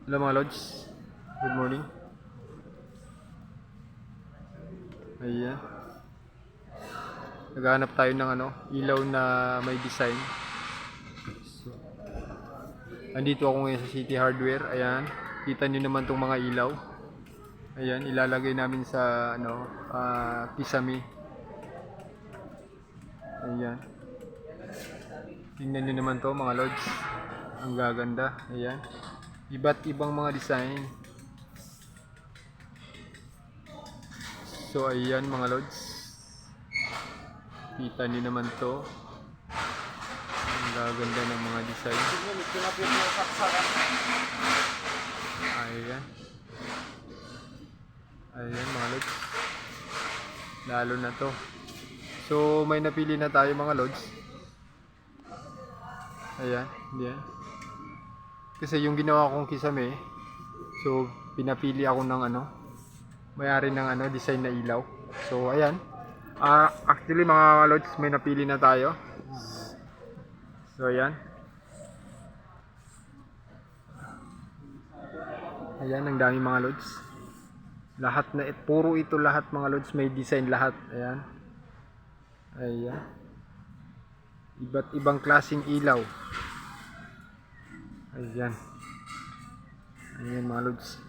Hello mga lods, good morning. Ayan, naghahanap tayo ng ilaw na may design. So, andito ako ngayon sa City Hardware. Ayan, kita nyo naman tong mga ilaw. Ayan, ilalagay namin sa kisame. Ayan, tingnan nyo naman to mga lods, ang gaganda. Ayan, iba't ibang mga design. So ayan mga lods, kita nyo naman to, ang gaganda ng mga design. Ayan, ayan mga lods, lalo na to. So may napili na tayo mga lods. Ayan, yan. Kasi yung ginawa kong kisame, so pinapili ako ng may-ari ng design na ilaw. So ayan, actually mga lods, may napili na tayo. So ayan, ayan, ang dami mga lods. Lahat na puro ito, lahat mga lods may design lahat. Ayan, ayan, iba't ibang klaseng ilaw. Ayan, ayan mga lods.